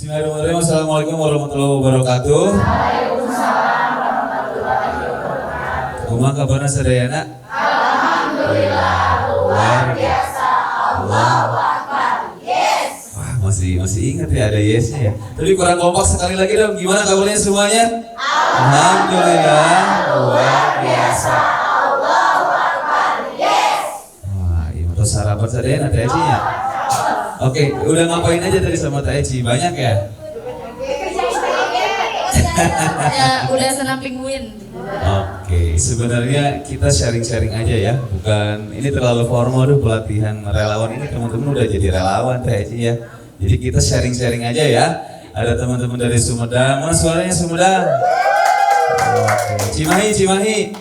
Bismillahirrahmanirrahim. Assalamualaikum warahmatullahi wabarakatuh. Waalaikumsalam warahmatullahi wabarakatuh. Kumaha kabarna sadayana? Alhamdulillah, luar biasa. Allahu Akbar. Yes. Wah, masih ingat ya ada yesnya ya. Tapi kurang kompak sekali lagi dong. Gimana kabarnya semuanya? Alhamdulillah, luar biasa. Allahu Akbar. Yes. Wah, ini terus sarapan sadayana Teh Eci ya. Oke, udah ngapain aja tadi sama Teh Eci? Banyak ya? Udah senam penguin. Oke, sebenarnya kita sharing-sharing aja ya, bukan ini terlalu formal tuh pelatihan relawan ini teman-teman udah jadi relawan Teh Eci ya. Jadi kita sharing-sharing aja ya. Ada teman-teman dari Sumedang, mana suaranya Sumedang? Oke. Cimahi.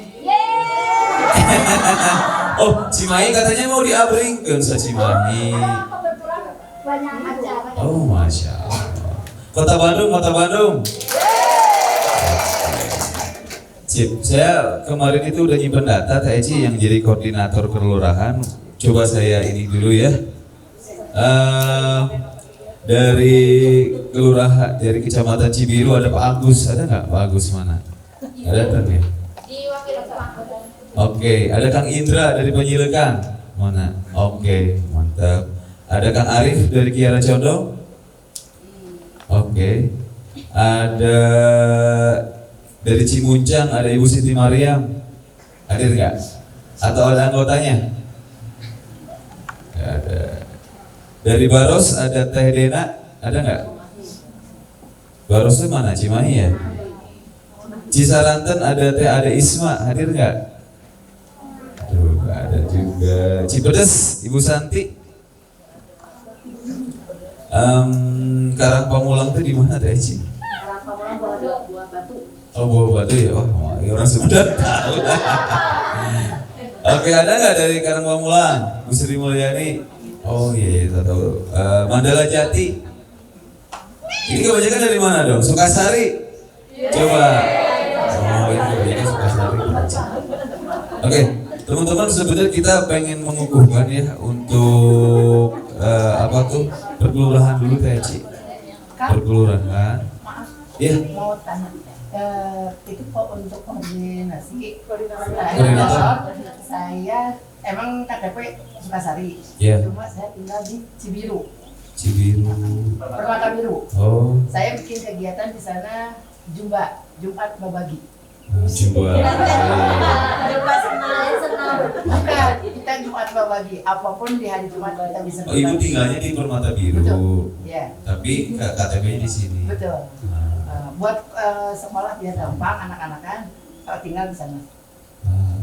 Oh, Cimahi katanya mau diabringkeun sa Cimahi. Oh, Masya Allah. Kota Bandung. Cip, saya kemarin itu udah nyimpen data Teh Eci yang jadi koordinator kelurahan. Coba saya ini dulu ya. Dari kelurahan, dari kecamatan Cibiru ada Pak Agus, ada nggak Pak Agus mana? Ada kan ya? Oke, ada Kang Indra dari Penyilekan mana? Oke, mantap. Ada Kang Arif dari Kiara Condong. Oke, ada dari Cimuncang, ada Ibu Siti Mariam. Hadir nggak? Atau ada anggotanya? Nggak ada. Dari Baros ada Teh Dena, ada nggak? Barosnya mana? Cimahi ya? Cisaranten ada Teh Ade Isma, hadir nggak? Aduh, nggak ada juga. Cipedes, Ibu Santi. Karang Pamulang itu di mana Teh Eci? Karang Pamulang Buah Batu. Oh, Buah Batu ya? Oh, orang Sumedang tahu. Oke, ada nggak dari Karang Pamulang? Bu Sri Mulyani. Oh iya, tahu. Mandala Jati. Ini kebanyakan dari mana dong? Sukasari. Coba. Oh, ini kebanyakan Sukasari. Oke, teman-teman sebenarnya kita pengen mengukuhkan ya untuk apa tuh perkelurahan dulu Teh Eci. Perkelurahan. Iya. Mau tanya, itu kok untuk koordinasi Koordinator. saya emang KTP Sukasari, Iya. cuma saya tinggal di Cibiru, Cibiru. Permata Biru. Oh, Saya bikin kegiatan di sana Jumat Babagi. coba. Bukan, kita Jumat Babagi. Apapun di hari Jumat kita bisa. Oh, Ibu tinggalnya di Permata Biru. Betul. Ya, Tapi KTP-nya di sini. betul. Ah, Buat sekolah biar gampang anak-anakan kalau tinggal di sana.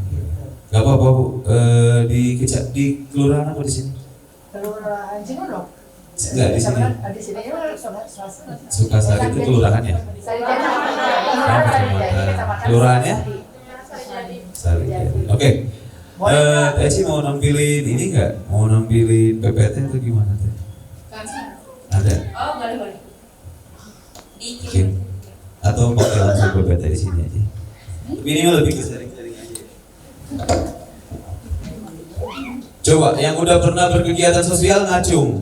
Gitu. Gak apa-apa Bu. Di kelurahan apa di sini? Kelurahan Cingodok. Enggak di sini. Di sini ya Sukasari. Sukasari itu kelurahan ya? Kelurahannya? Sari. Oke. Teh Eci mau nampilin ini nggak? Mau nampilin PPT atau gimana Teh? Ada. Oh, boleh. Oke. Atau pakai langsung PPT di sini aja. Tapi ini lebih ke sharing-sharing aja. Coba yang udah pernah berkegiatan sosial ngacung.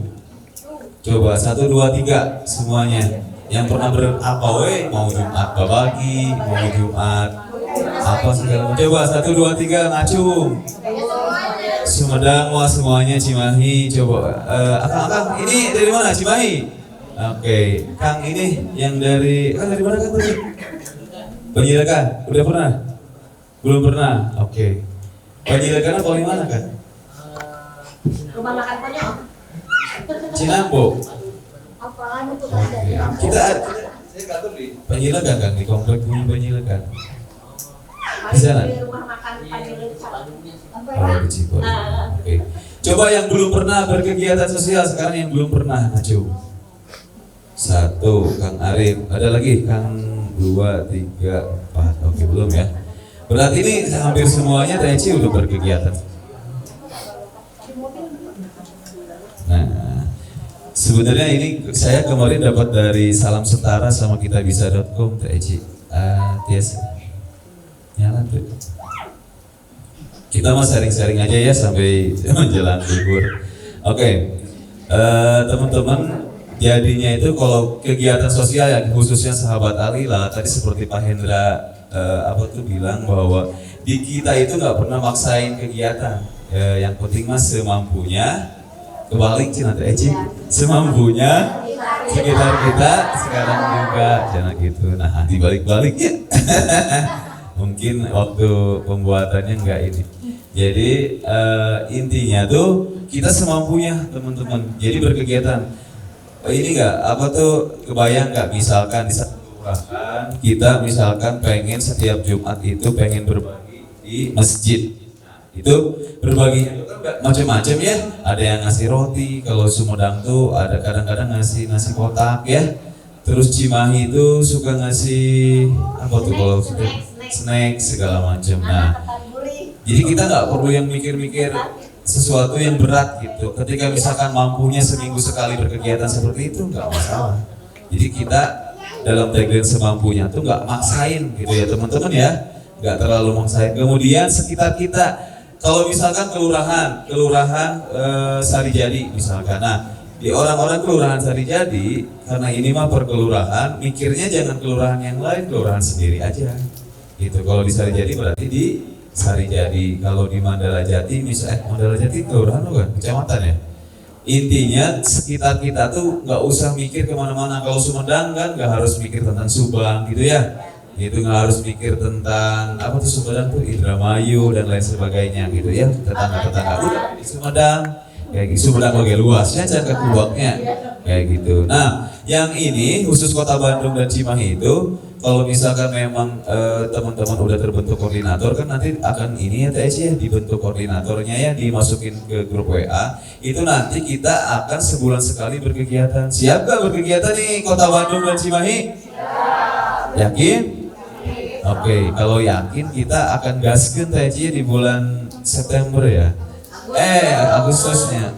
Coba 1, 2, 3 semuanya. Yang pernah berapa mau Jumat Babagi, mau Jumat apa segala macam. Coba 1, 2, 3 ngacung. Sumedang wah semuanya Cimahi. Coba Akang ini dari mana Cimahi? Oke, Kang ini yang dari mana Kang tadi? Penyilekan, udah pernah? Belum pernah. Oke. Penyilekan apa di mana kan? Rumah makan Ponyok. Cinambo. Apaan itu Oke. Kita saya kantor di Penyilekan Kang, di komplek punya Penyilekan. Di sana? Di rumah makan Panjang. Oh, di Cibor. Oke. Coba yang belum pernah berkegiatan sosial sekarang yang belum pernah ngacung. 1, Kang Arif. Ada lagi Kang 2, 3, 4. Oke, belum ya. Berarti ini hampir semuanya Teh Eci udah berkegiatan. Nah, sebenarnya ini saya kemarin dapat dari Salam Setara sama kitabisa.com Teh Eci. Tias. Nyala tuh. Kita mau sharing-sharing aja ya sampai menjelang libur. Oke, teman-teman jadinya itu kalau kegiatan sosial yang khususnya sahabat Alila tadi seperti Pak Hendra bilang bahwa di kita itu nggak pernah maksain kegiatan. Yang penting mas semampunya, kebalik Cina Eci, semampunya sekitar kita sekarang juga jangan gitu. Nah dibalik-balik ya. Mungkin waktu pembuatannya nggak ini. Jadi intinya tuh kita semampunya teman-teman. Jadi berkegiatan. Ini nggak kebayang nggak misalkan di satu kelurahan kita misalkan pengen setiap Jumat itu pengen berbagi di masjid. Itu berbaginya itu kan macam-macam ya. Ada yang ngasih roti, kalau Sumedang tuh ada kadang-kadang ngasih nasi kotak ya. Terus Cimahi itu suka ngasih kalau snack segala macam. Nah, jadi kita nggak perlu yang mikir-mikir sesuatu yang berat gitu. Ketika misalkan mampunya seminggu sekali berkegiatan seperti itu nggak masalah. Jadi kita dalam tagline semampunya tuh nggak maksain gitu ya teman-teman ya. Nggak terlalu maksain. Kemudian sekitar kita. Kalau misalkan kelurahan Sarijadi misalkan, nah di orang-orang kelurahan Sarijadi karena ini mah per kelurahan, mikirnya jangan kelurahan yang lain, kelurahan sendiri aja, gitu. Kalau di Sarijadi berarti di Sarijadi, kalau di Mandala Jati misalnya Mandala Jati kelurahan bukan, kecamatan ya. Intinya sekitar kita tuh nggak usah mikir kemana-mana. Kalau Sumedang kan nggak harus mikir tentang Subang gitu ya. Itu nggak harus mikir tentang Sumedang tuh Indramayu dan lain sebagainya gitu ya, tetangga-tetangga udah di Sumedang kayak gitu. Sumedang lagi luasnya jangan kekuatnya kayak gitu. Nah yang ini khusus Kota Bandung dan Cimahi itu kalau misalkan memang teman-teman udah terbentuk koordinator kan nanti akan ini ya TS ya dibentuk koordinatornya ya dimasukin ke grup WA itu nanti kita akan sebulan sekali berkegiatan. Siap gak berkegiatan nih Kota Bandung dan Cimahi? Yakin? Oke, kalau yakin kita akan gaskeun teh di bulan September ya. Agustusnya.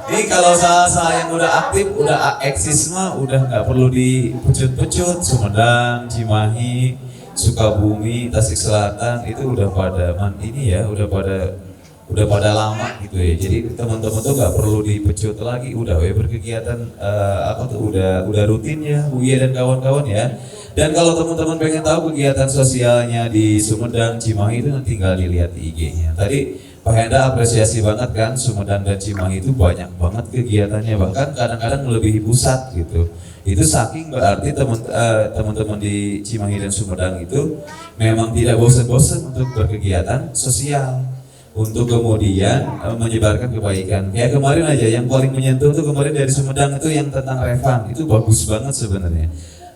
Ini kalau salah yang udah aktif, udah eksis mah udah nggak perlu dipecut-pecut. Sumedang, Cimahi, Sukabumi, Tasik Selatan itu udah pada udah pada lama gitu ya. Jadi teman-teman tuh nggak perlu dipecut lagi, udah berkegiatan udah rutin ya, Buya dan kawan-kawan ya. Dan kalau teman-teman pengen tahu kegiatan sosialnya di Sumedang, Cimahi itu nanti tinggal dilihat di IG-nya. Tadi Pak Hendra apresiasi banget kan Sumedang dan Cimahi itu banyak banget kegiatannya, bahkan kadang-kadang melebihi pusat gitu. Itu saking berarti teman-teman di Cimahi dan Sumedang itu memang tidak bosan-bosan untuk berkegiatan sosial, untuk kemudian menyebarkan kebaikan. Kayak kemarin aja yang paling menyentuh tuh kemarin dari Sumedang itu yang tentang Revan, itu bagus banget sebenarnya.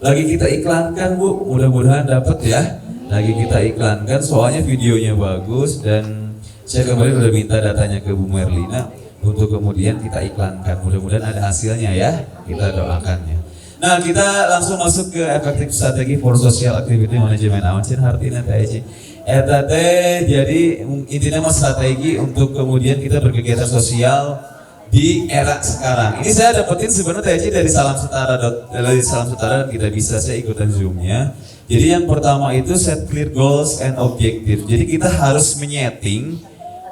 Lagi kita iklankan Bu, mudah-mudahan dapat ya. Lagi kita iklankan, soalnya videonya bagus dan saya kemarin udah minta datanya ke Bu Merlina untuk kemudian kita iklankan. Mudah-mudahan ada hasilnya ya, kita doakannya. Nah kita langsung masuk ke efektif strategi for social activity management. Awancin hartina teh eta teh jadi intinya mah strategi untuk kemudian kita berkegiatan sosial di era sekarang. Ini saya dapetin sebenarnya dari Salam Setara dan kita bisa saya ikutan Zoom-nya. Jadi yang pertama itu set clear goals and objective. Jadi kita harus menyeting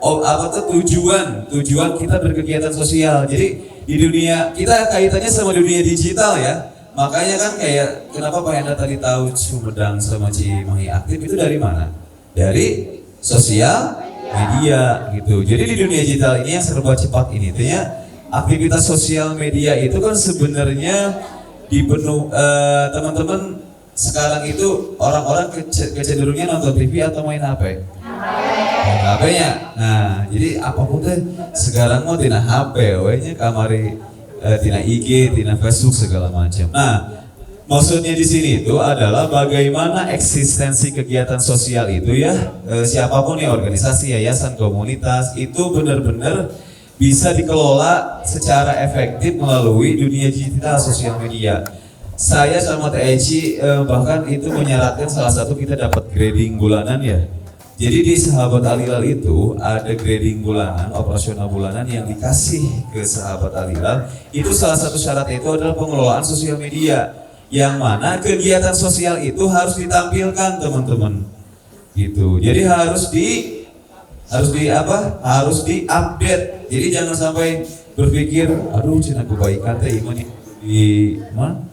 tujuan kita berkegiatan sosial. Jadi di dunia kita kaitannya sama dunia digital ya. Makanya kan kayak kenapa Pak Hendra tadi tahu Sumedang sama Cimahi aktif itu dari mana? Dari sosial media gitu. Jadi di dunia digital ini yang serba cepat ini artinya aktivitas sosial media itu kan sebenarnya teman-teman sekarang itu orang-orang kecenderungnya nonton TV atau main HP? HP-nya. Nah, jadi apapun teh sekarang mau tina HP, nya kamari tina IG, tina Facebook segala macam. Nah, maksudnya di sini itu adalah bagaimana eksistensi kegiatan sosial itu ya, siapapun ya organisasi, yayasan, komunitas itu benar-benar bisa dikelola secara efektif melalui dunia digital sosial media. Saya sama Teh Eci bahkan itu menyarankan salah satu kita dapat grading bulanan ya. Jadi di Sahabat Alilal itu ada grading bulanan, operasional bulanan yang dikasih ke Sahabat Alilal. Itu salah satu syarat itu adalah pengelolaan sosial media. Yang mana kegiatan sosial itu harus ditampilkan teman-teman. Gitu. Jadi harus di-update. Jadi jangan sampai berpikir, aduh cina kebaikan teh iman di mana?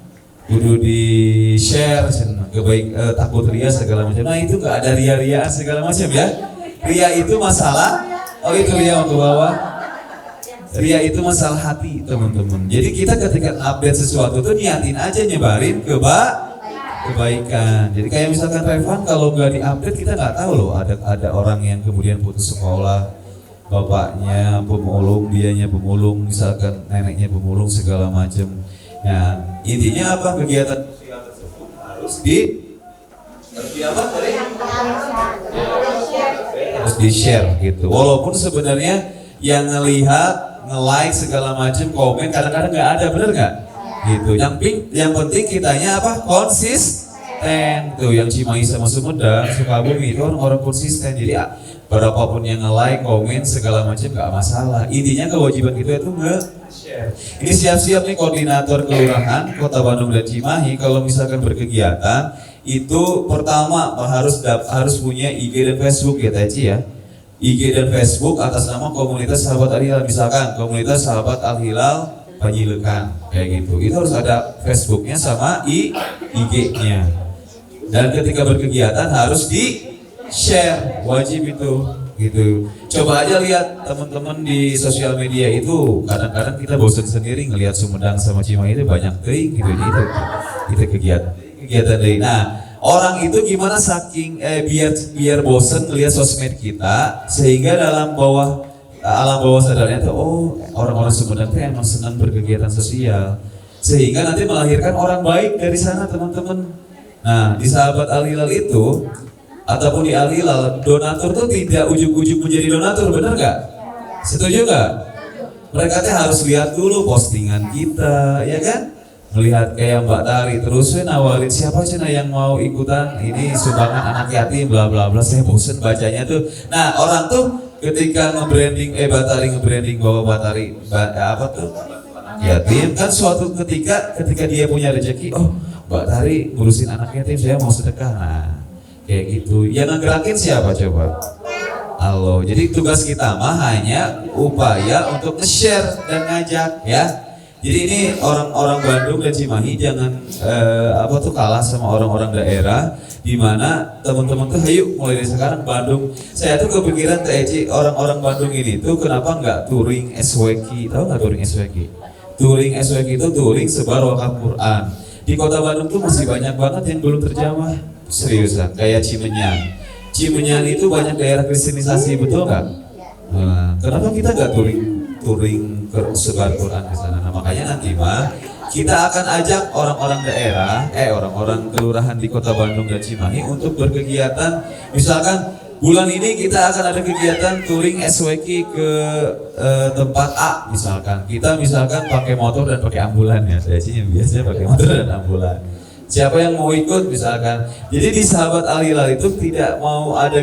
Kudu di share, takut ria segala macam. Nah itu nggak ada ria-riaan segala macam ya. Ria itu masalah, oh itu ria ke bawah. Ria itu masalah hati teman-teman. Jadi kita ketika update sesuatu tuh niatin aja nyebarin kebaikan. Jadi kayak misalkan Revan kalau nggak diupdate kita nggak tahu loh ada orang yang kemudian putus sekolah, bapaknya pemulung, dianya pemulung, misalkan neneknya pemulung segala macam. Nah, intinya apa kegiatan sosial tersebut harus di-share gitu. Walaupun sebenarnya yang ngelihat, nge-like segala macam, komen kadang-kadang nggak ada, bener nggak? Gitu. Yang penting kitanya apa? Konsisten. Tuh yang Cimahi sama Sumedang, Sukabumi itu orang-orang konsisten. Jadi berapapun yang nge-like, komen segala macam nggak masalah. Intinya kewajiban kita itu nge-share. Ini siap-siap nih koordinator kelurahan Kota Bandung dan Cimahi kalau misalkan berkegiatan itu pertama harus punya IG dan Facebook ya Teci ya. IG dan Facebook atas nama komunitas Sahabat Al-Hilal, misalkan komunitas Sahabat Al-Hilal Panjilekan kayak gitu. Itu harus ada Facebooknya sama IG-nya. Dan ketika berkegiatan harus di-share, wajib itu gitu. Coba aja lihat teman-teman di sosial media itu, kadang-kadang kita bosan sendiri ngelihat Sumedang sama Cimahi itu banyak ting gitu. Itu kegiatan dari. Nah, orang itu gimana saking biar bosan ngelihat sosmed kita sehingga alam bawah sadarnya tuh orang-orang Sumedang tuh emang senang berkegiatan sosial sehingga nanti melahirkan orang baik dari sana teman-teman. Nah, di Sahabat Al-Hilal itu ataupun di Al-Hilal, donatur tuh tidak ujuk-ujuk menjadi donatur, benar nggak? Setuju nggak? Mereka tuh harus lihat dulu postingan kita, ya kan? Melihat kayak Mbak Tari, terus nawarin siapa cina yang mau ikutan ini sumbangan anak yatim, bla bla bla. Saya bosen bacanya tuh. Nah orang tuh ketika nge-branding, Mbak Tari nge-branding bahwa Mbak Tari apa tuh? Yatim kan suatu ketika dia punya rezeki, oh Mbak Tari ngurusin anak yatim, saya mau sedekah. Nah kayak gitu, yang ngegerakin siapa coba? Allah. Jadi tugas kita mah hanya upaya untuk nge-share dan ngajak ya. Jadi ini orang-orang Bandung dan Cimahi jangan kalah sama orang-orang daerah di mana teman-teman tuh ayo mulai dari sekarang Bandung. Saya tuh kepikiran orang-orang Bandung ini tuh kenapa nggak touring SWQ? Tahu nggak touring SWQ? Touring SWQ itu touring sebar wakaf Quran. Di Kota Bandung tuh masih banyak banget yang belum terjamah. Seriusan, kayak Cimenyan. Cimenyan itu banyak daerah kristenisasi, betul nggak? Nah, kenapa kita nggak touring ke sebar Quran di sana? Nah, makanya nanti mah kita akan ajak orang-orang daerah, orang-orang kelurahan di Kota Bandung dan Cimahi untuk berkegiatan. Misalkan bulan ini kita akan ada kegiatan touring SWQ ke tempat A, misalkan. Kita pakai motor dan pakai ambulan ya. Saya sih biasanya pakai motor dan ambulan. Siapa yang mau ikut misalkan. Jadi di Sahabat Al-Hilal itu tidak mau ada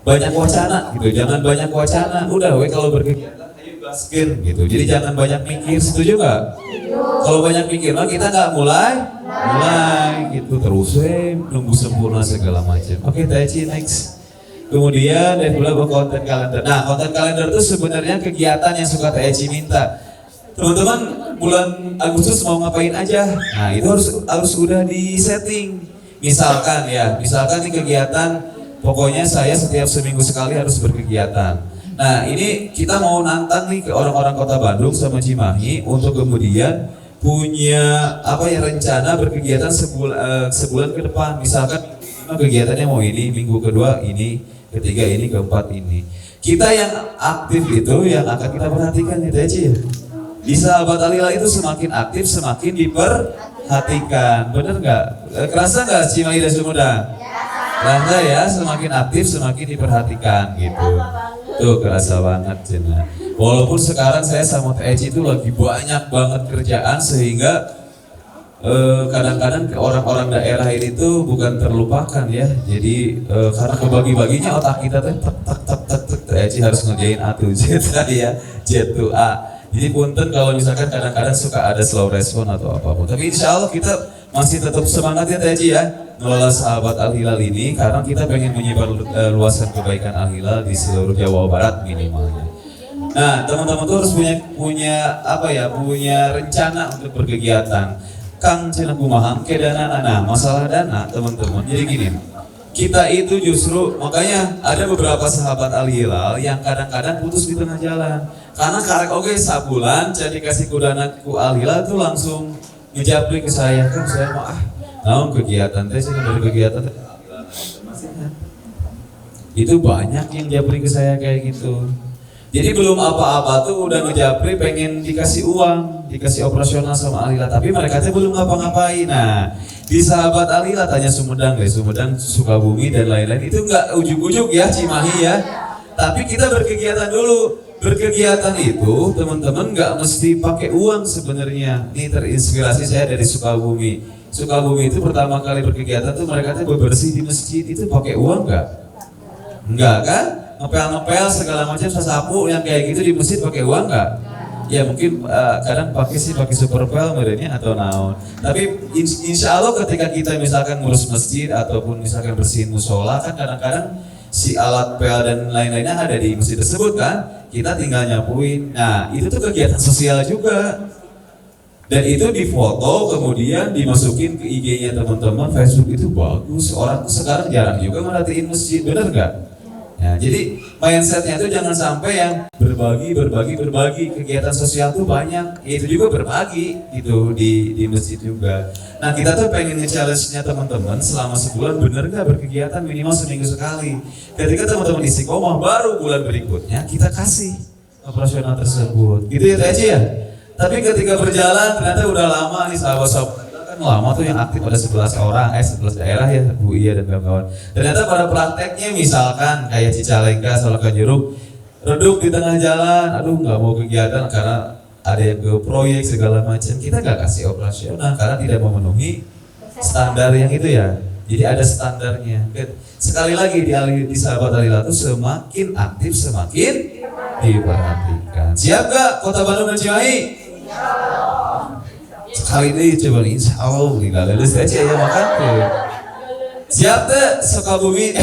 banyak wacana gitu. Jangan banyak wacana. Udah kalau berkegiatan ayo gaskeun gitu. Jadi jangan banyak mikir. Setuju nggak? Kalau banyak mikir mah kita nggak mulai gitu terus nunggu sempurna segala macam. Oke, Taichi next. Kemudian develop konten kalender. Nah, konten kalender itu sebenarnya kegiatan yang suka Taichi minta. Teman-teman bulan Agustus mau ngapain aja? Nah itu harus udah di setting. Misalkan nih kegiatan, pokoknya saya setiap seminggu sekali harus berkegiatan. Nah ini kita mau nantang nih ke orang-orang Kota Bandung sama Cimahi untuk kemudian punya rencana berkegiatan sebulan ke depan. Misalkan kegiatannya mau ini, minggu kedua ini, ketiga ini, keempat ini. Kita yang aktif itu yang akan kita perhatikan nih Teci ya. Di Sahabat Al-Hilal itu semakin aktif, semakin diperhatikan. Bener nggak? Kerasa nggak Cimahi dan Sumedang? Kerasa ya, semakin aktif, semakin diperhatikan gitu. Tuh kerasa banget Cina. Walaupun sekarang saya sama TEC itu lagi banyak banget kerjaan sehingga kadang-kadang orang-orang daerah ini tuh bukan terlupakan ya. Jadi karena kebagi-baginya otak kita tuh TEC harus ngerjain A to Z ya, Z to A. Jadi punten kalau misalkan kadang-kadang suka ada slow respon atau apapun. Tapi insya Allah kita masih tetap semangat ya Teci ya ngelola Sahabat Al-Hilal ini karena kita pengen menyebar luasan kebaikan Al-Hilal di seluruh Jawa Barat minimalnya. Nah, teman-teman tuh harus punya apa ya? Punya rencana untuk berkegiatan. Kang cenah kumaha kedana. Nah, masalah dana, teman-teman. Jadi gini, kita itu justru makanya ada beberapa sahabat Al-Hilal yang kadang-kadang putus di tengah jalan. Karena karek oge sabulan jadi kasih kudana ku Al-Hilal tuh langsung ngejapri ke saya, kan saya mah naon kegiatan teh sih dari kegiatan teh. Itu banyak yang japri ke saya kayak gitu. Jadi belum apa-apa tuh udah ngejapri pengen dikasih uang, dikasih operasional sama Alila, tapi mereka tuh belum ngapa-ngapain. Nah, di sahabat Alila tanya Sumedang deh, Sumedang, Sukabumi dan lain-lain itu nggak ujuk-ujuk ya Cimahi ya. Tapi kita berkegiatan dulu. Berkegiatan itu teman-teman nggak mesti pakai uang sebenarnya. Ini terinspirasi saya dari Sukabumi. Sukabumi itu pertama kali berkegiatan tuh mereka tuh bebersih di masjid itu pakai uang nggak? Enggak kan? Ngepel-ngepel segala macam sasapu yang kayak gitu di masjid pakai uang nggak? Ya mungkin kadang pakai superpel modelnya atau naon. Tapi insya Allah ketika kita misalkan ngurus masjid ataupun misalkan bersihin musola kan kadang-kadang si alat pel dan lain-lainnya ada di masjid tersebut kan? Kita tinggal nyapuin. Nah itu tuh kegiatan sosial juga. Dan itu difoto kemudian dimasukin ke IG-nya teman-teman. Facebook itu bagus. Orang tuh sekarang jarang juga merhatiin masjid, bener nggak? Ya, jadi mindsetnya itu jangan sampai yang berbagi kegiatan sosial tuh banyak, itu juga berbagi gitu di masjid juga. Nah kita tuh pengen nge-challenge-nya teman-teman selama sebulan bener nggak berkegiatan minimal seminggu sekali. Ketika teman-teman istiqomah baru bulan berikutnya kita kasih operasional tersebut, gitu ya Teh ya. Tapi ketika berjalan ternyata udah lama nih sahabat-sahabat lama tuh yang aktif ada 11 orang, 11 daerah ya Bu Iya dan kawan-kawan. Ternyata pada prakteknya misalkan kayak Cicalengka, Solokan Jeruk, redup di tengah jalan, aduh nggak mau kegiatan karena ada yang ke proyek segala macam. Kita nggak kasih operasional karena tidak memenuhi standar yang itu ya. Jadi ada standarnya. Sekali lagi di sahabat Alila tuh semakin aktif semakin diperhatikan. Siap gak Kota Bandung dan Cimahi? Sekali ini coba nih, insya Allah nggak lulus aja ya makan tuh. Siap tuh Sukabumi,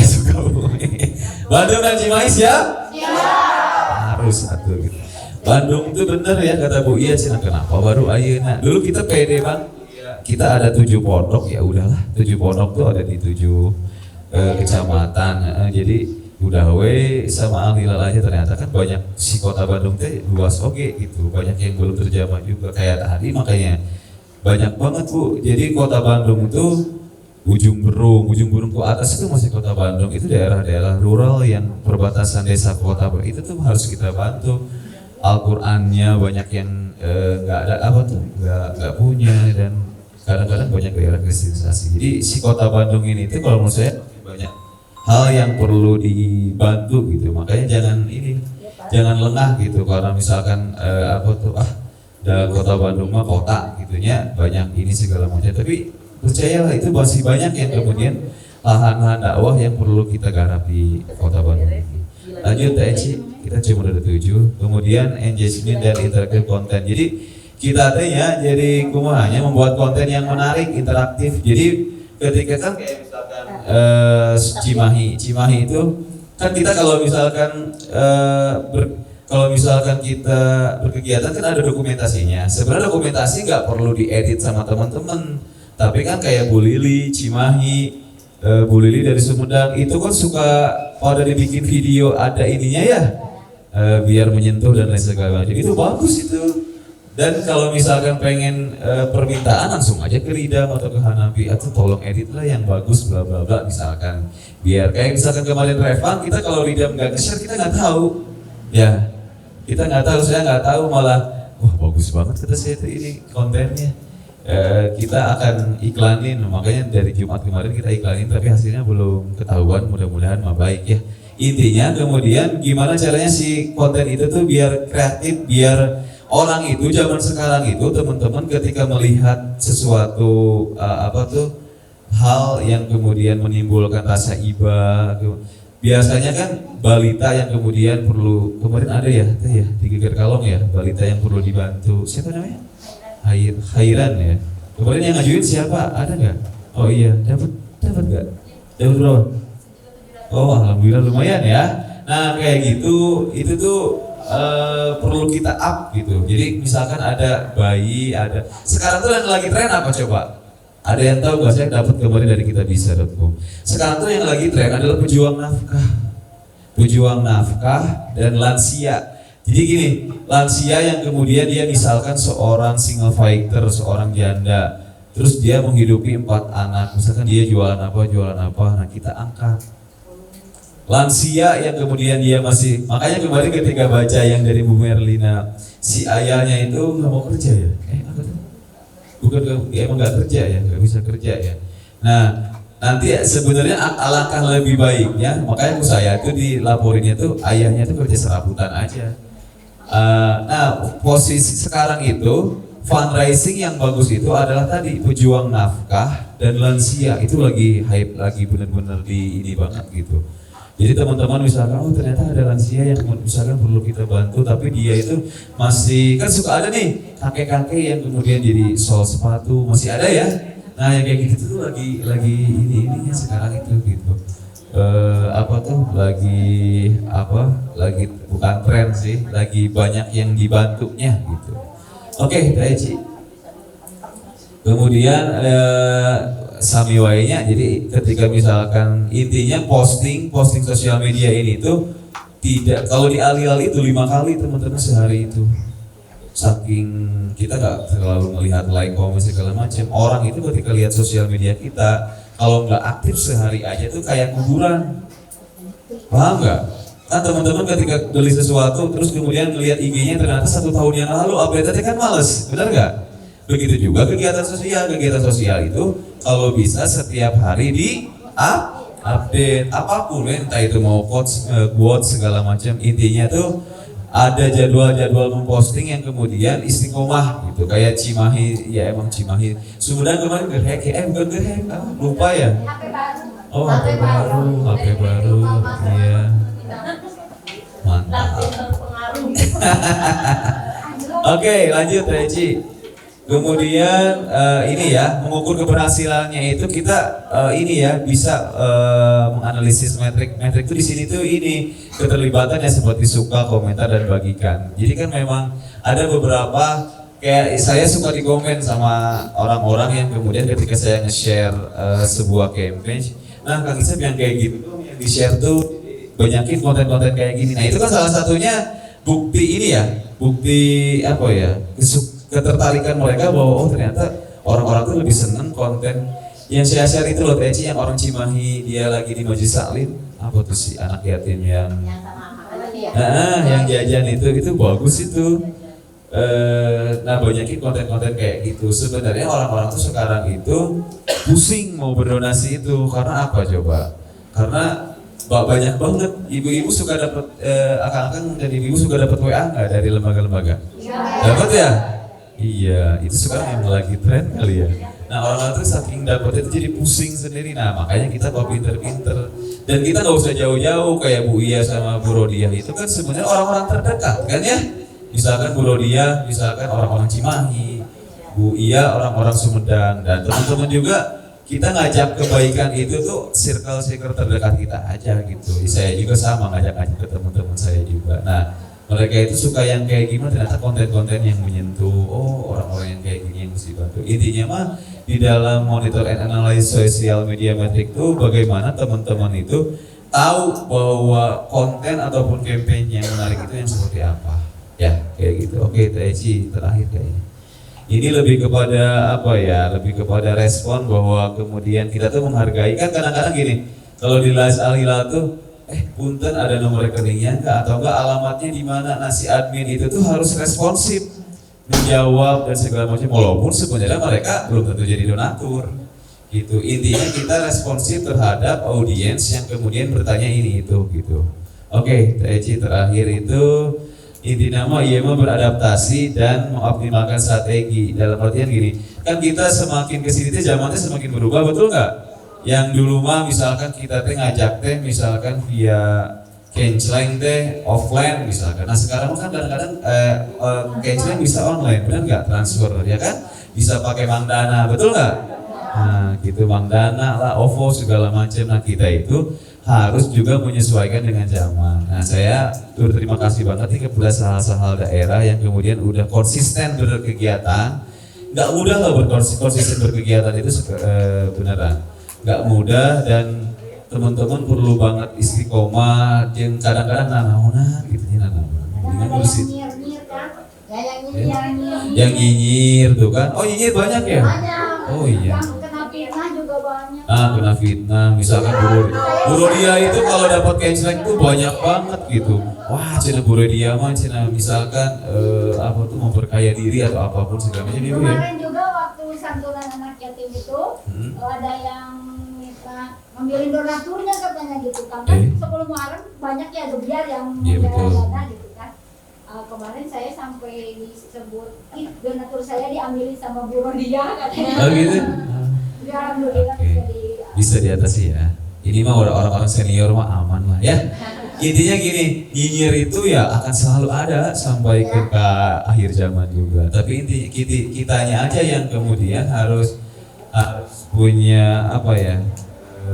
Bandung dan Cimahi siap? Harus satu gitu. Bandung itu bener ya kata Bu Iya, cina kenapa baru ayeuna? Dulu kita pede bang, kita ada 7 pondok ya udahlah, 7 pondok tuh ada di 7 kecamatan. Jadi udah sama Al-Hilal aja ternyata kan banyak si kota Bandung teh luas oke gitu, banyak yang belum terjamah juga kayak tadi makanya banyak banget Bu. Jadi kota Bandung itu ujung berung ke atas itu masih kota Bandung, itu daerah-daerah rural yang perbatasan desa kota itu tuh harus kita bantu. Al-Qur'annya banyak yang nggak ada apa tuh nggak punya dan kadang-kadang banyak daerah kristenisasi. Jadi si kota Bandung ini tuh kalau menurut saya banyak hal yang perlu dibantu gitu, makanya jangan lengah gitu karena misalkan dalam kota Bandung mah kota gitunya banyak ini segala macam, tapi percayalah itu masih banyak yang kemudian lahan-lahan dakwah yang perlu kita garap di kota Bandung ini. Lanjut Eci, kita cuma ada 7, kemudian engagement dan interaktif konten. Jadi kita ya jadi kumahanya membuat konten yang menarik, interaktif. Jadi ketika kan kayak misalkan Cimahi itu kan kita kalau misalkan kita berkegiatan kan ada dokumentasinya. Sebenarnya dokumentasi nggak perlu diedit sama teman-teman, tapi kan kayak Bu Lili Cimahi, Bu Lili dari Sumedang itu kan suka pada dibikin video ada ininya ya, biar menyentuh dan lain sebagainya. Jadi itu bagus itu. Dan kalau misalkan pengen permintaan langsung aja ke Ridam atau ke Hanafi atau tolong edit lah yang bagus bla bla bla misalkan. Biar kayak misalkan kemarin Revan kita kalau Ridam nggak nge-share kita nggak tahu. Ya, kita nggak tahu, saya nggak tahu malah wah bagus banget kata saya ini kontennya. Kita akan iklanin, makanya dari Jumat kemarin kita iklanin tapi hasilnya belum ketahuan, mudah-mudahan mah baik ya. Intinya kemudian gimana caranya si konten itu tuh biar kreatif, biar orang itu zaman sekarang itu teman-teman ketika melihat sesuatu hal yang kemudian menimbulkan rasa iba, biasanya kan balita yang kemudian perlu, kemarin ada ya di Geger Kalong ya, balita yang perlu dibantu, siapa namanya? Khairan ya. Kemarin yang ngajuin siapa? Ada nggak? Oh iya, dapat nggak? Dapat berapa? Oh alhamdulillah lumayan ya. Nah kayak gitu, itu tuh perlu kita up gitu. Jadi misalkan ada bayi, ada sekarang tuh yang lagi tren apa coba? Ada yang tahu nggak? Saya dapat kemarin dari kitabisa.com. Sekarang tuh yang lagi tren adalah pejuang nafkah dan lansia. Jadi gini, lansia yang kemudian dia misalkan seorang single fighter, seorang janda, terus dia menghidupi 4 anak, misalkan dia jualan apa, nah kita angkat. Lansia yang kemudian dia masih, makanya kemarin ketika baca yang dari Bu Merlina, si ayahnya itu nggak mau kerja ya, apa tuh? Bukan emang nggak kerja ya, nggak bisa kerja ya. Nah nanti sebenarnya alangkah lebih baiknya, makanya saya tuh dilaporinnya tuh ayahnya tuh kerja serabutan aja. Nah posisi sekarang itu fundraising yang bagus itu adalah tadi pejuang nafkah dan lansia itu lagi hype, lagi benar-benar di ini banget gitu. Jadi teman-teman misalkan oh ternyata ada lansia yang misalkan perlu kita bantu, tapi dia itu masih kan suka ada nih kakek-kakek yang kemudian jadi sol sepatu masih ada ya. Nah yang kayak gitu tuh lagi ininya sekarang itu gitu. Lagi bukan tren sih, lagi banyak yang dibantunya gitu. Oke, Eci. Kemudian samiwainya, jadi ketika misalkan intinya posting sosial media ini tuh tidak, kalau dialih-alih itu 5 kali teman-teman sehari itu. Saking kita nggak terlalu melihat like, komen segala macam. Orang itu ketika lihat sosial media kita, kalau nggak aktif sehari aja tuh kayak kuburan. Paham nggak? Kan teman-teman ketika beli sesuatu terus kemudian melihat IG-nya ternyata 1 tahun yang lalu update-nya kan males, benar nggak? Begitu juga kegiatan sosial itu kalau bisa setiap hari di update apapun, entah itu mau quotes segala macam, intinya tuh ada jadwal memposting yang kemudian istiqomah gitu, kayak Cimahi, ya emang Cimahi. Sumedang kemarin gerhek, bukan gerhek, lupa ya. Oh, HP baru, iya. Mantap. Oke, lanjut Reci. Kemudian ini ya, mengukur keberhasilannya itu kita ini ya bisa menganalisis metrik itu di sini tuh ini keterlibatannya seperti suka, komentar dan bagikan. Jadi kan memang ada beberapa kayak saya suka di komen sama orang-orang yang kemudian ketika saya nge-share sebuah campaign, nah Kang Isep yang kayak gitu yang di-share tuh banyakin konten-konten kayak gini. Nah itu kan salah satunya bukti ini ya, bukti apa ya, ketertarikan mereka bahwa oh ternyata orang-orang tuh lebih seneng konten yang saya share itu loh Teci, yang orang Cimahi dia lagi di Majelis Taklim, apa tuh si anak yatim yang yang jajan itu bagus itu. Nah banyakin konten-konten kayak gitu. Sebenarnya orang-orang tuh sekarang itu pusing mau berdonasi itu karena apa coba? Karena banyak banget ibu-ibu suka dapat akang-akang dan ibu-ibu suka dapat WA nggak dari lembaga-lembaga? Dapat ya? Iya, itu sekarang yang lagi tren kali ya. Nah orang-orang tuh saking dapet itu jadi pusing sendiri. Nah makanya kita kok pinter-pinter. Dan kita nggak usah jauh-jauh kayak Bu Iya sama Bu Rodia itu kan sebenarnya orang-orang terdekat kan ya. Misalkan Bu Rodia, misalkan orang-orang Cimahi, Bu Iya orang-orang Sumedang, dan teman-teman juga kita ngajak kebaikan itu tuh circle terdekat kita aja gitu. Saya juga sama ngajak-ngajak ke teman-teman saya juga. Nah mereka itu suka yang kayak gimana, ternyata konten-konten yang menyentuh, oh orang-orang yang kayak gini yang mesti bantu. Intinya mah di dalam monitor and analyze social media metric itu bagaimana teman-teman itu tahu bahwa konten ataupun campaign yang menarik itu yang seperti apa. Ya kayak gitu. Oke Teci terakhir kayaknya. Ini lebih kepada apa ya, lebih kepada respon bahwa kemudian kita tuh menghargai. Kan kadang-kadang gini, kalau di Lais Al-Hilal tuh punten ada nomor rekeningnya enggak atau enggak alamatnya di mana. Nah si admin itu tuh harus responsif menjawab dan segala macam, walaupun sebenarnya mereka belum tentu jadi donatur gitu. Intinya kita responsif terhadap audiens yang kemudian bertanya ini itu gitu. Oke, Teci terakhir itu inti nama IEMA beradaptasi dan mengoptimalkan strategi. Dalam artian gini, kan kita semakin kesini tuh zamannya semakin berubah, betul nggak? Yang dulu mah misalkan kita teh ngajak teh misalkan via canceling teh offline misalkan. Nah sekarang kan kadang-kadang canceling bisa online, benar nggak? Transfer ya kan? Bisa pakai Mang Dana, betul nggak? Nah gitu Mang Dana lah, OVO segala macam. Nah kita itu harus juga menyesuaikan dengan zaman. Nah, saya berterima kasih banget nih kepada salah-salah daerah yang kemudian udah konsisten berkegiatan. Nggak mudah loh konsisten berkegiatan itu beneran. Nggak mudah dan teman-teman perlu banget istiqomah. Yang kadang-kadang nanahonan gitu nya nanahonan. Mendingan ngurusin. Yang nyinyir tuh kan. Oh, nyinyir banyak ya? Oh iya. Yang kena fitnah juga banyak. Kena fitnah, misalkan guru dia itu kalau dapat canceling tuh banyak banget gitu. Wah, cina guru dia mah cina misalkan apa tuh memperkaya diri atau apapun segala macam itu ya. Kemarin juga waktu santunan anak yatim itu ada yang minta ngambilin donaturnya katanya gitu kan. Kan 10 Muharram banyak ya gebiar yang Iya, betul. dana gitu kan. Kemarin saya sampai disebut, donatur saya diambilin sama Bu Rodia katanya. Oh gitu. Ya, alhamdulillah Oke. Bisa diatasi ya. Ini mah orang-orang senior mah aman lah ya. Intinya gini, nyinyir itu ya akan selalu ada sampai ke akhir zaman juga. Tapi intinya kitanya aja yang kemudian harus punya apa ya,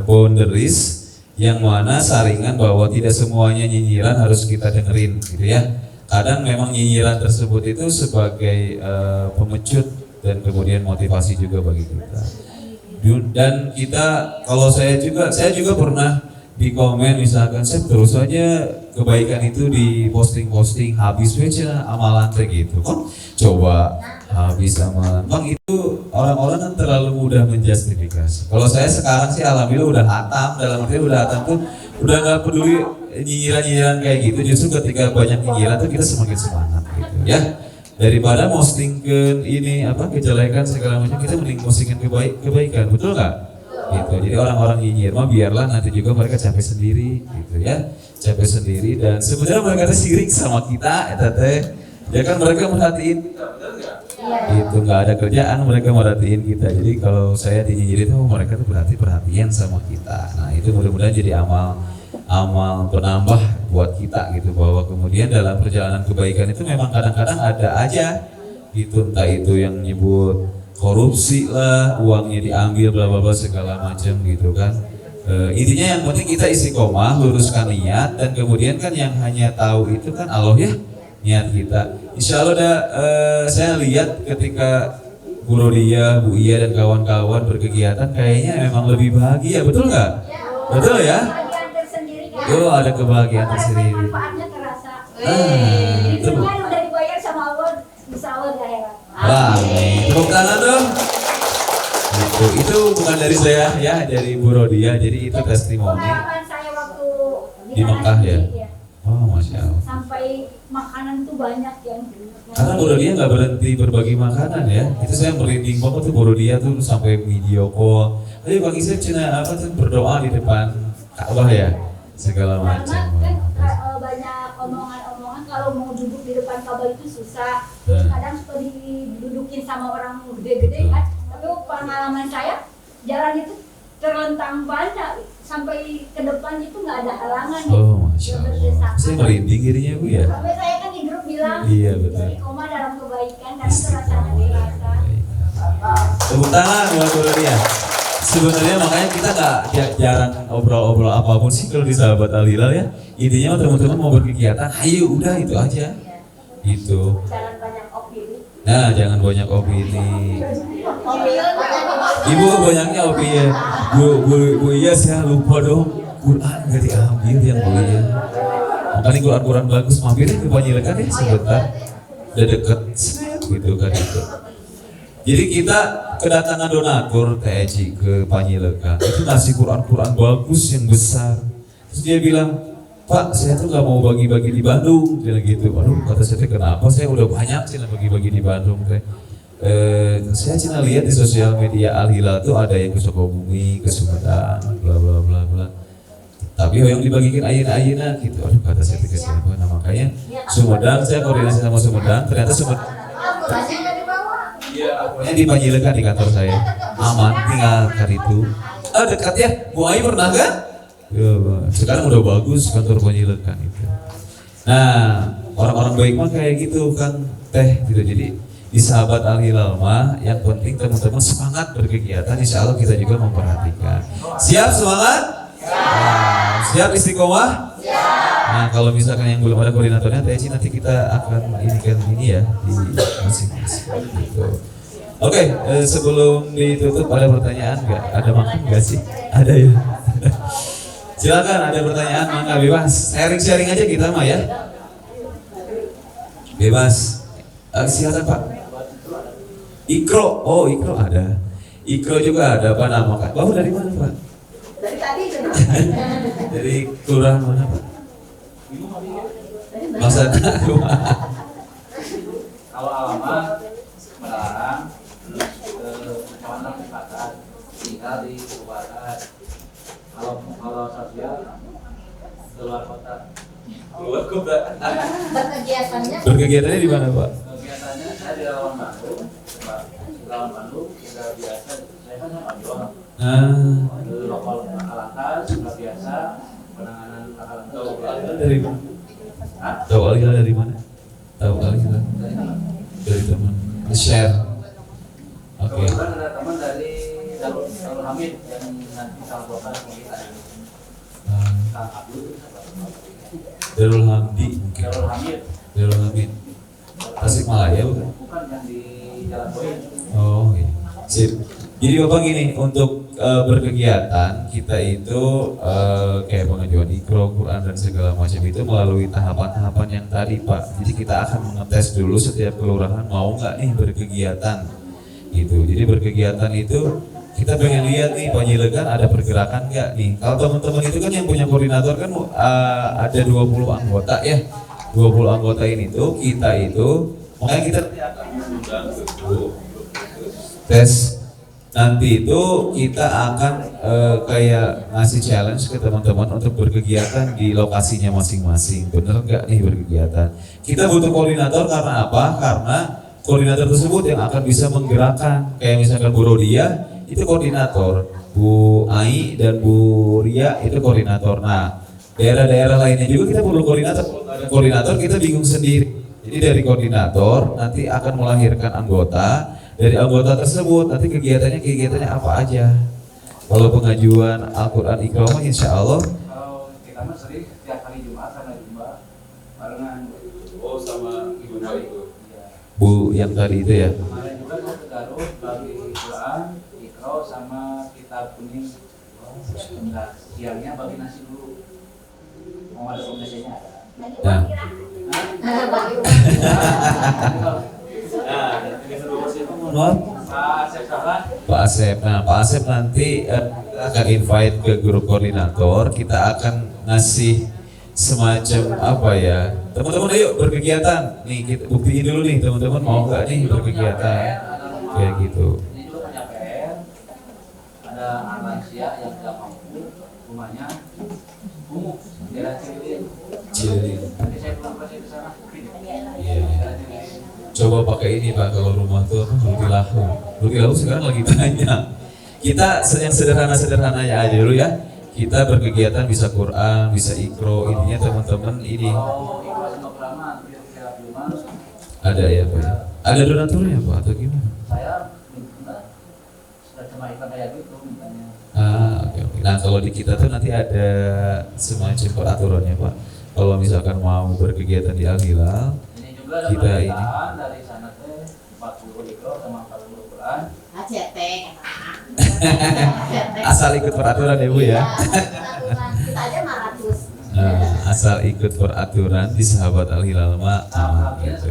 boundaries yang mana saringan bahwa tidak semuanya nyinyiran harus kita dengerin gitu ya. Kadang memang nyinyiran tersebut itu sebagai pemecut dan kemudian motivasi juga bagi kita. Dan kita, kalau saya juga pernah di komen misalkan, saya terus aja kebaikan itu di posting habis aja amalan kayak gitu. Kok coba habis amalan, bang itu orang-orang kan terlalu mudah menjustifikasi. Kalau saya sekarang sih alhamdulillah udah hatam, dalam arti udah hatam tuh udah nggak peduli nyinyiran kayak gitu. Justru ketika banyak nyinyiran tuh kita semakin semangat gitu ya. Daripada postingkan ini apa kejelekan segala macam, kita mending postingkan kebaikan, betul nggak? Gitu. Jadi orang-orang nyinyir mah biarlah, nanti juga mereka capek sendiri gitu ya, capek sendiri. Dan sebenarnya mereka tuh sirik sama kita ya kan, mereka merhatiin kita, betul nggak? Itu nggak ada kerjaan, mereka merhatiin kita. Jadi kalau saya dinyinyirin tuh mereka tuh perhatian sama kita. Nah itu mudah-mudahan jadi amal penambah buat kita gitu, bahwa kemudian dalam perjalanan kebaikan itu memang kadang-kadang ada aja gitu, entah itu yang nyebut korupsi lah, uangnya diambil bla bla bla segala macam gitu kan. Intinya yang penting kita istiqomah, luruskan niat, dan kemudian kan yang hanya tahu itu kan Allah ya, niat kita. Insya Allah saya lihat ketika Bu Rodia, Bu Iya dan kawan-kawan berkegiatan kayaknya memang lebih bahagia, betul nggak? Betul ya? Oh, ada kebahagiaan tersendiri. Manfaatnya terasa. Itu Semuanya udah dibayar sama Allah, insya Allah di akhirat. Amin. Tepuk tangan dong. Itu bukan dari saya ya, dari Bu Rodia. Jadi itu testimoni Pengalaman saya waktu di Mekah ya. Iya. Oh, masya Allah. Sampai makanan tuh banyak yang. Karena Bu Rodia nggak berhenti berbagi makanan ya. Itu saya merinding banget tuh Bu Rodia tuh sampai video call. Ayo Bang Isep cina apa tuh berdoa di depan Ka'bah ya, segala Karena macam. kan banyak omongan-omongan kalau mau duduk di depan Ka'bah itu susah. Terus kadang suka didudukin sama orang gede-gede kan. Tapi pengalaman saya jalan itu terlentang banyak sampai ke depan itu nggak ada halangan. Oh, masya Allah. Saya merinding dirinya Bu ya. Sampai saya kan di grup bilang, Iya betul. istiqomah dalam kebaikan karena terasa dirasa. Tepuk tangan buat Bu Rodia. Sebenarnya makanya kita nggak jarang obrol-obrol apapun sih kalau di Sahabat Al Hilal ya. Intinya teman-teman mau berkegiatan, ayo udah itu aja. Gitu. Jangan banyak opini. Nah, jangan banyak opini. Ibu banyaknya opini ya. Bu Iya saya lupa dong. Quran nggak diambil yang Bu Iya. Makanya Quran bagus, mampirnya ke Panjilekan ya sebentar. Udah deket gitu kan itu. Jadi kita kedatangan donatur TEJ ke Panjilekan, itu ngasih Quran bagus yang besar. Terus dia bilang, Pak, saya tuh nggak mau bagi-bagi di Bandung, dia gitu. Aduh, kata saya kenapa? Saya udah banyak sih bagi-bagi di Bandung. Saya cina lihat di sosial media Al Hilal tuh ada yang ke Sukabumi, ke Sumedang, bla bla bla bla. Tapi yang dibagikan ayana-ayana gitu. Aduh, kata saya ke siapa? Nah makanya Sumedang, saya koordinasi sama Sumedang, ternyata Sumedang. Iya, akhirnya di Panjilekan di kantor saya. Aman, tinggal kan itu. Dekat ya, Bu Ai pernah kan? Ya, sekarang udah bagus kantor Panjilekan itu. Nah, orang-orang baik mah kayak gitu kan gitu. Jadi di Sahabat Al Hilal mah yang penting teman-teman semangat berkegiatan, insya Allah kita juga memperhatikan. Siap semangat? Siap. Siap istiqomah? Nah, kalau misalkan yang belum ada koordinatornya, Teh Eci, nanti kita akan ini ya di masing-masing. Gitu. Oke, sebelum ditutup ada pertanyaan nggak? Ada makan nggak sih? Ada ya. Silakan, ada pertanyaan, mangga bebas. Sharing-sharing aja kita mah ya. Bebas. Silakan Pak. Ikro, oh Ikro ada. Ikro juga ada, apa nama Kak? Baru dari mana Pak? Dari tadi Dari kelurahan mana Pak? Masa Kalau alamat Melarang, Kecamatan Selatan, tinggal di Kabupaten. Kalau sosial keluar kota. keluar kota. berkegiatannya Berkegiatannya di mana Pak? Kegiatannya saya di Lawan Bandung. Di Lawan Bandung kita biasa. Saya kan yang jual. Di lokal Alantas sudah biasa penanganan Alantas. Dari mana? Tahu Alila dari mana? Tahu Alila dari teman. Share. Oke. Kebetulan ada teman dari Darul Hamid yang nanti salah kota kita. Kang Abdul. Darul Hamdi mungkin. Darul Hamid. Darul Hamid. Tasikmalaya bukan? Bukan yang di Jalan Poin. Oh iya. Sip. Jadi Bapak gini, untuk berkegiatan kita itu kayak pengajuan Ikro, Quran dan segala macam itu melalui tahapan-tahapan yang tadi Pak. Jadi kita akan mengetes dulu setiap kelurahan mau nggak nih berkegiatan gitu. Jadi berkegiatan itu kita pengen lihat nih Panjilegan ada pergerakan nggak nih. Kalau teman-teman itu kan yang punya koordinator kan ada 20 anggota ya. 20 anggota ini tuh kita itu makanya kita nanti akan mengundang tes. Nanti itu kita akan kayak ngasih challenge ke teman-teman untuk berkegiatan di lokasinya masing-masing. Bener nggak nih berkegiatan? Kita butuh koordinator karena apa? Karena koordinator tersebut yang akan bisa menggerakkan. Kayak misalkan Bu Rodia itu koordinator, Bu Ai dan Bu Ria itu koordinator. Nah, daerah-daerah lainnya juga kita perlu koordinator. Kalau nggak ada koordinator kita bingung sendiri. Jadi dari koordinator nanti akan melahirkan anggota. Dari anggota tersebut nanti kegiatannya apa aja. Kalau pengajuan Al-Quran Iqra insya Allah. Kalau kita mah sering setiap hari Jumat sama Jumat barengan. Oh sama Ibu itu. Iya. Bu yang tadi itu ya. Kemarin juga saya ke Garut bagi Quran, Iqra sama kitab kuning. Nah, siangnya bagi nasi dulu. Mau ada komunikasinya ada. Nah. Pak Asep. Nah, Pak Asep nanti akan invite ke grup koordinator. Kita akan ngasih semacam apa ya? Teman-teman ayo berkegiatan. Nih kita buktiin dulu nih teman-teman mau nggak nih berkegiatan kayak gitu. Ini juga punya PR. Ada anak lansia yang tidak mampu, rumahnya kumuh, daerah Cililin. Nanti saya pulang ke sana. Coba pakai ini Pak, kalau rumah tuh apa? Rutilahu sekarang lagi banyak. Kita yang sederhana-sederhananya aja dulu ya. Kita berkegiatan bisa Quran, bisa Iqra, intinya teman-teman ini. Kalau Iqra sama Qur'an, kira-kira belum ada ya Pak? Ada donaturnya Pak atau gimana? saya sudah cuma Iqra kayak gitu mintanya. Oke. Nah kalau di kita tuh nanti ada semacam peraturannya Pak. Kalau misalkan mau berkegiatan di Al-Hilal, Ini juga ada kita ini. permintaan dari sana teh 40 Iqra sama 40 Quran. ACT. Asal ikut peraturan ya Bu ya. Kita aja 400. Nah, asal ikut peraturan di sahabat Al-Hilal mah gitu.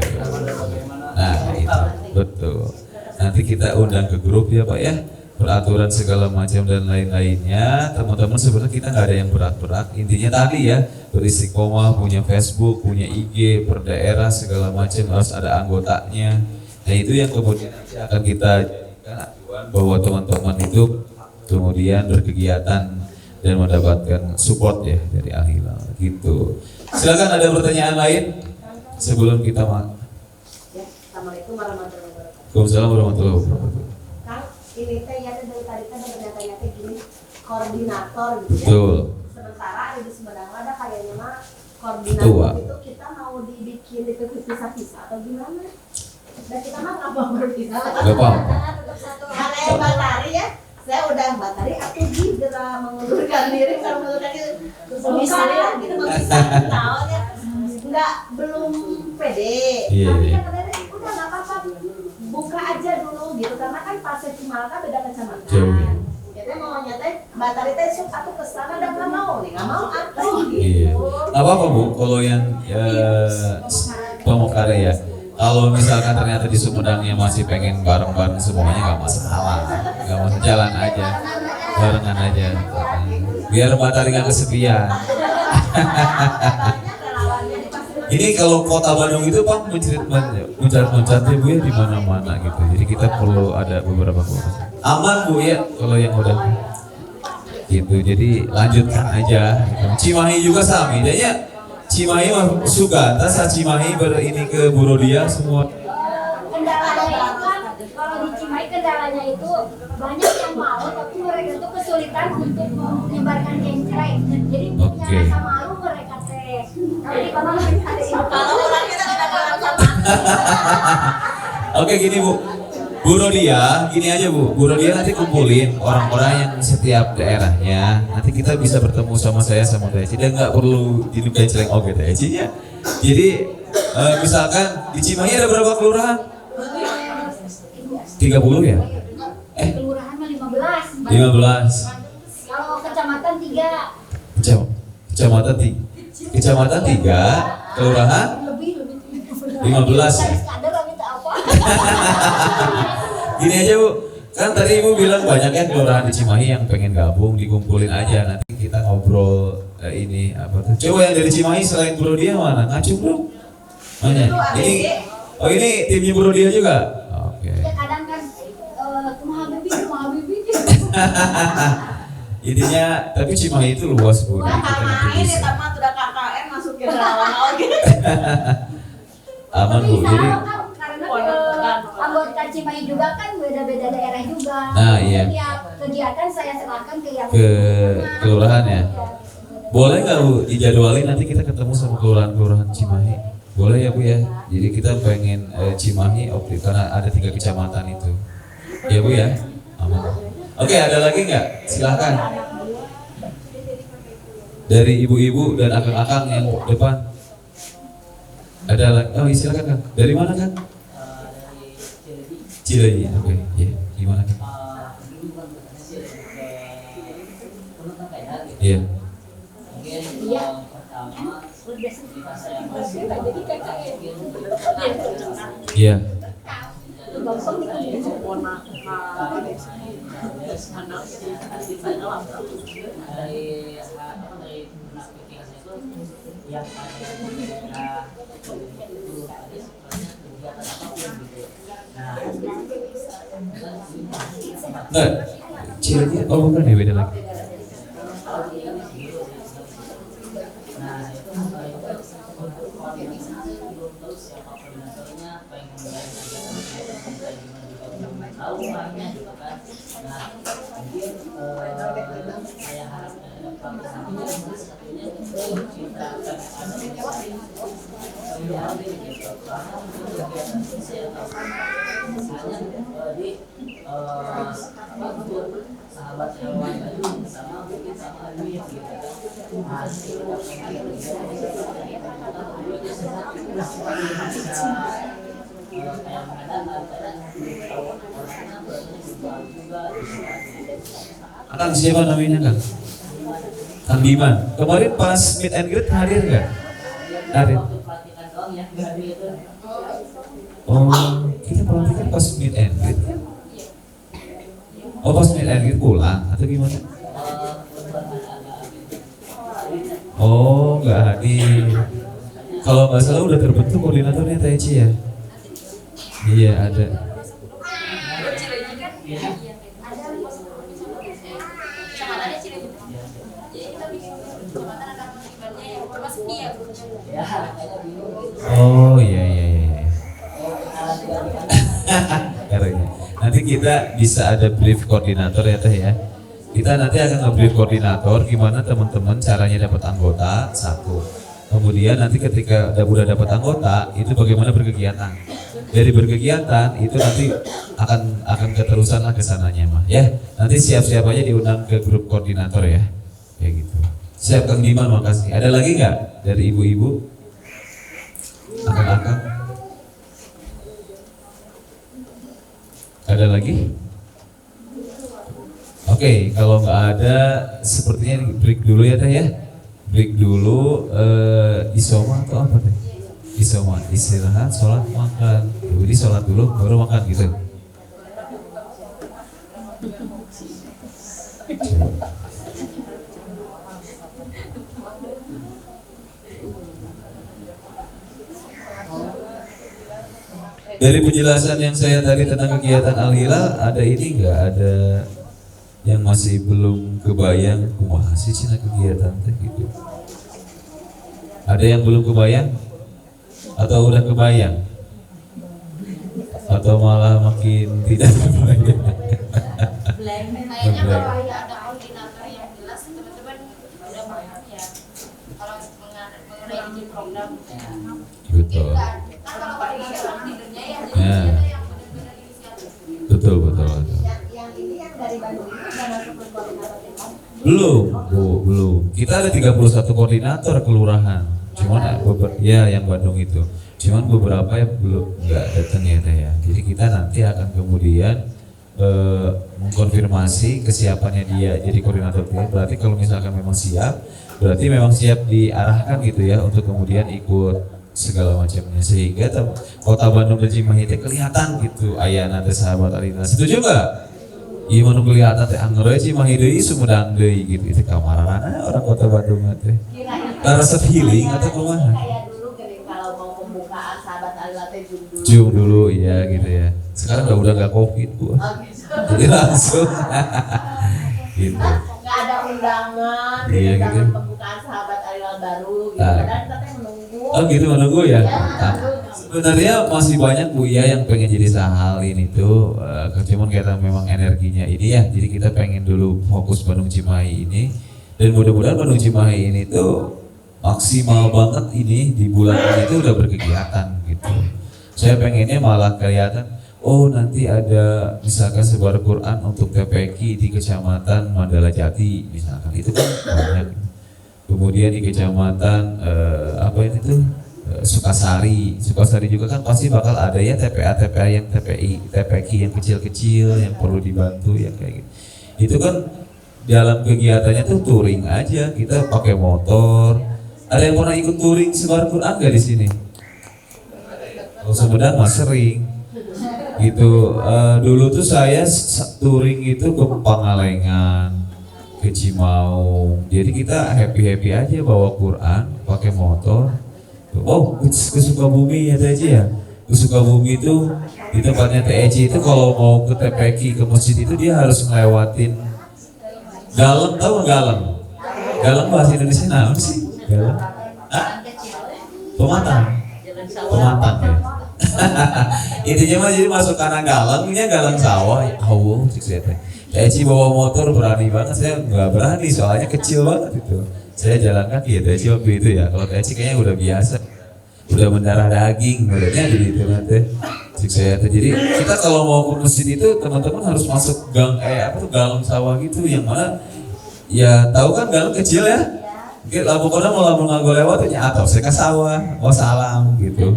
Nah itu betul. Nanti kita undang ke grup ya Pak ya. Peraturan segala macam dan lain-lainnya. Teman-teman sebenarnya kita nggak ada yang berat-berat. Intinya tadi ya beristiqomah, punya Facebook, punya IG, per daerah segala macam harus ada anggotanya. Nah itu yang kemudian nanti akan kita jadikan acuan bahwa teman-teman itu kemudian berkegiatan dan mendapatkan support ya dari Al-Hilal gitu. Silakan ada pertanyaan lain sebelum kita Ya, Assalamualaikum warahmatullahi wabarakatuh. Waalaikumsalam warahmatullahi wabarakatuh. Kang, ini teh ya dari tadi kan berdatanya teh gini koordinator gitu ya. Betul. Sementara di Sumedang ada kayaknya mah Tua. koordinator itu kita mau dibikin dipisah-pisah atau gimana? Dan kita mah nggak mau berpisah. Nggak mau. Tetap satu. Karena yang Batari ya, saya udah Batari aku gila mengundurkan diri kalau mengundurkan diri Misalnya gitu bisa tahu ya. Enggak belum pede. Iya. Tapi kata nenek, udah nggak apa-apa, buka aja dulu gitu karena kan Pasir Cimalaka beda kecamatan. Jauh, ya. Kita mau nyata Mbak Tari teh sok aku kesana dan nggak mau nih, nggak mau apa Iya. gitu. Nggak apa-apa Bu, kalau yang Pamekaran ya. Kalau misalkan ternyata di Sumedangnya masih pengen bareng-bareng semuanya nggak masalah, nggak masalah, jalan aja, barengan aja. Biar Mbak Tari nggak kesepian. Ini kalau kota Bandung itu Pak mencatat ya Bu ya di mana-mana gitu. Jadi kita perlu ada beberapa kota. Aman Bu ya kalau yang udah gitu. Jadi lanjutkan aja. Gitu. Cimahi juga sama. Jadinya Cimahi mah suka. Tas Cimahi ini ke Burodia semua. Kendalanya itu kan kalau di Cimahi kendalanya itu banyak yang mau tapi mereka tuh kesulitan untuk menyebarkan kencreng. Jadi punya Oke. rasa malu mereka teh. Kalau di Bama Kalau orang kita udah kenal sama Oke gini Bu. Burodia, gini aja Bu. Burodia nanti kumpulin orang-orang yang setiap daerahnya. Nanti kita bisa bertemu sama saya sama Teh Eci. Dan nggak perlu di Kencreng oke Teh Eci ya. Jadi misalkan di Cimahi ada berapa kelurahan? 30 ya? kelurahan mah 15. 15. Kalau kecamatan 3. Kecamatan 3, kelurahan Lebih 15 ya? Kader minta apa? Gini aja Bu, kan tadi Ibu bilang banyak ya kelurahan di Cimahi yang pengen gabung, dikumpulin aja nanti kita ngobrol ini apa tuh. Coba yang dari Cimahi selain Burodia mana? Ngacung dong. Mana? Ini timnya Burodia juga? Oke. Ya kadang kan kumaha bibi. Intinya, tapi Cimahi itu luas Bu. Wah, Jadi kita nanti main bisa. ya sama udah KKN masukin relawan gitu. Aman Bu, jadi Karena anggota Cimahi juga kan beda-beda daerah juga. Nah, iya. Setiap kegiatan saya serahkan ke yang ke kelurahan ya. Boleh nggak Bu dijadwalin nanti kita ketemu sama kelurahan Cimahi? Boleh ya Bu ya. Jadi kita pengen Cimahi oke karena ada 3 kecamatan itu. Ya Bu ya. Aman. Oke ada lagi nggak? Silahkan. Dari ibu-ibu dan akang-akang yang depan. Ada lagi. Oh silakan Kang. Dari mana Kang? Cileunyi. Oke. Ya. Gimana Kang? Iya. Iya. Nggak, Cileunyi. Oh bukan ya beda lagi. sahabat hewan sama mungkin sama duit gitu Kang siapa namanya Kang? Kang Diman. Kemarin pas meet and greet hadir nggak? Hadir. Oh, kita pelantikan pas meet and greet kan? Oh pas meet and greet pulang atau gimana? Oh nggak hadir. Kalau nggak salah udah terbentuk koordinatornya Teh Eci ya? Iya ada. Oh iya iya iya. Caranya. Nanti kita bisa ada brief koordinator ya Teh ya. Kita nanti akan nge-brief koordinator gimana teman-teman caranya dapat anggota satu. Kemudian nanti ketika udah dapat anggota itu bagaimana berkegiatan. Dari berkegiatan itu nanti akan keterusan lah kesananya mah ya. Nanti siap-siap aja diundang ke grup koordinator ya. Kayak gitu. Siap Kang Diman, makasih. Ada lagi nggak dari ibu-ibu? Akang-akang? Ada lagi? Oke, kalau nggak ada, sepertinya break dulu ya teh ya. Break dulu, isoma atau apa teh? Isoma, istirahat, sholat, makan. Jadi sholat dulu, baru makan gitu. Dari penjelasan yang saya tadi tentang kegiatan Al-Hilal, ada ini nggak, ada yang masih belum kebayang kumaha sih cina kegiatan teh gitu? Ada yang belum kebayang? Atau udah kebayang? Atau malah makin tidak kebayang? Kayaknya kalau ada koordinator yang jelas teman-teman udah paham ya. Kalau mengenai izin program ya. Betul. Kan kalau koordinator tidurnya ya jadi Ya. kita yang benar-benar inisiatif. Betul. Yang ini yang dari Bandung itu udah masuk ke koordinator kita. Belum, Bu, belum. Kita ada 31 koordinator kelurahan. Cuman ya yang Bandung itu. Cuman beberapa yang belum nggak datang ya teh ya. Jadi kita nanti akan kemudian mengkonfirmasi kesiapannya dia jadi koordinator dia. Berarti kalau misalkan memang siap, berarti memang siap diarahkan gitu ya untuk kemudian ikut segala macamnya, sehingga kota Bandung dan Cimahi teh kelihatan gitu ayana teh sahabat Alina. Setuju nggak? Iya mau kelihatan teh anggeure Cimahi deui Sumedang deui gitu. Itu kamarana orang kota Bandung teh. Resep healing atau kumaha? Kayak dulu gini, kalau mau pembukaan sahabat Alila teh dulu. Cium dulu ya gitu ya. Sekarang udah nggak covid Bu. Jadi langsung gitu. Nggak ada undangan, Iya, undangan gitu. pembukaan sahabat Alila baru gitu. Ah. Padahal kita teh menunggu. Oh gitu menunggu ya. Ya, Nah, sebenarnya masih banyak Bu ya yang pengen jadi sahalin itu, cuman kita memang energinya ini ya. Jadi kita pengen dulu fokus Bandung Cimahi ini, dan mudah-mudahan Bandung Cimahi ini tuh maksimal banget ini di bulan ini tuh udah berkegiatan gitu. Saya pengennya malah kelihatan, oh nanti ada misalkan sebar Quran untuk TPQ di Kecamatan Mandala Jati misalkan, itu kan banyak. Kemudian di Kecamatan apa ini tuh Sukasari juga kan pasti bakal ada ya TPA yang TPQ yang kecil-kecil yang perlu dibantu yang kayak gitu. Itu kan dalam kegiatannya tuh touring aja, kita pakai motor. Ada yang pernah ikut touring sebar Quran nggak di sini? Kalau Sumedang mah sering. Gitu. Dulu tuh saya touring itu ke Pangalengan, ke Cimaung. Jadi kita happy aja bawa Quran, pakai motor. Oh, ke Sukabumi ada aja ya. Ke Sukabumi itu di tempatnya TEC itu kalau mau ke TPQ ke masjid itu dia harus ngelewatin Galeng, tahu nggak Galeng? Galeng bahasa Indonesia naon sih? Galeng? Hah? Pematang. Pematang ya. Intinya mah jadi masuk kanan Galengnya Galeng sawah. Oh, cik saya teh. TEC bawa motor berani banget, saya nggak berani soalnya kecil banget itu. Saya jalan kaki ya TEC waktu itu ya. Kalau TEC kayaknya udah biasa, udah mendarah daging, menurutnya jadi itu nanti. Cik saya teh. Jadi kita kalau mau ke masjid itu teman-teman harus masuk gang galeng sawah gitu, yang mana ya tahu kan galeng kecil ya. Mungkin pokoknya mau ngagol lewat ya atau saya ke sawah, mau salam gitu.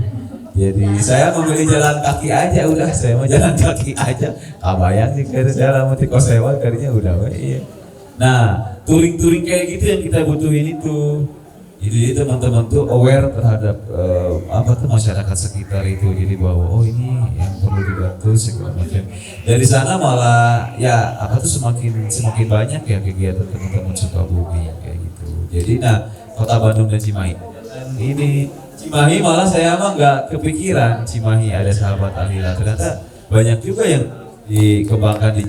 Jadi saya memilih jalan kaki aja udah, saya mau jalan kaki aja. Kabayang sih kayaknya saya lama di kos sewa kayaknya udah iya. Nah, touring kayak gitu yang kita butuhin itu. Jadi teman-teman tuh aware terhadap masyarakat sekitar itu. Jadi bahwa oh ini yang perlu dibantu segala macam. Dari sana malah ya semakin banyak ya kegiatan teman-teman Sukabumi kayak gitu. Jadi Kota Bandung dan Cimahi. Dan ini Cimahi malah saya mah nggak kepikiran Cimahi ada sahabat Alila. Ternyata banyak juga yang dikembangkan di.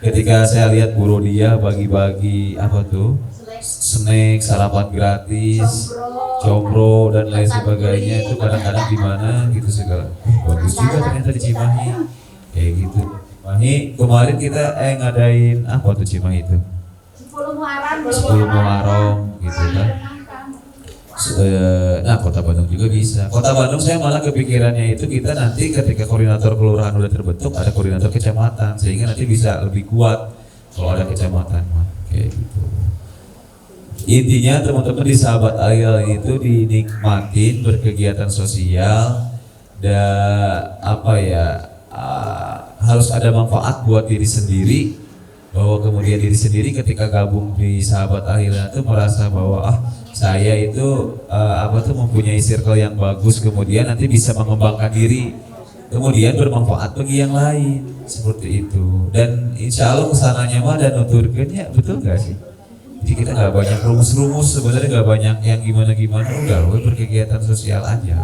Ketika saya lihat Bu Rodia bagi-bagi snack, sarapan gratis, combro dan lain sebagainya itu kadang-kadang di mana gitu segala. Bagus juga ternyata di Cimahi. Kayak gitu. Cimahi kemarin kita ngadain Cimahi itu? 10 Muharram. 10 Muharram gitu kan. Kota Bandung juga bisa. Kota Bandung saya malah kepikirannya itu kita nanti ketika koordinator kelurahan udah terbentuk ada koordinator kecamatan sehingga nanti bisa lebih kuat kalau ada kecamatan mah kayak gitu. Intinya teman-teman di sahabat Akhil itu dinikmatin berkegiatan sosial dan apa ya, harus ada manfaat buat diri sendiri, bahwa kemudian diri sendiri ketika gabung di sahabat Akhil itu merasa bahwa saya itu mempunyai circle yang bagus, kemudian nanti bisa mengembangkan diri, kemudian bermanfaat bagi yang lain, seperti itu. Dan insya Allah kesananya mah dan nuturkeunnya, betul gak sih? Jadi kita nggak banyak rumus-rumus, sebenarnya nggak banyak yang gimana-gimana, udah berkegiatan sosial aja.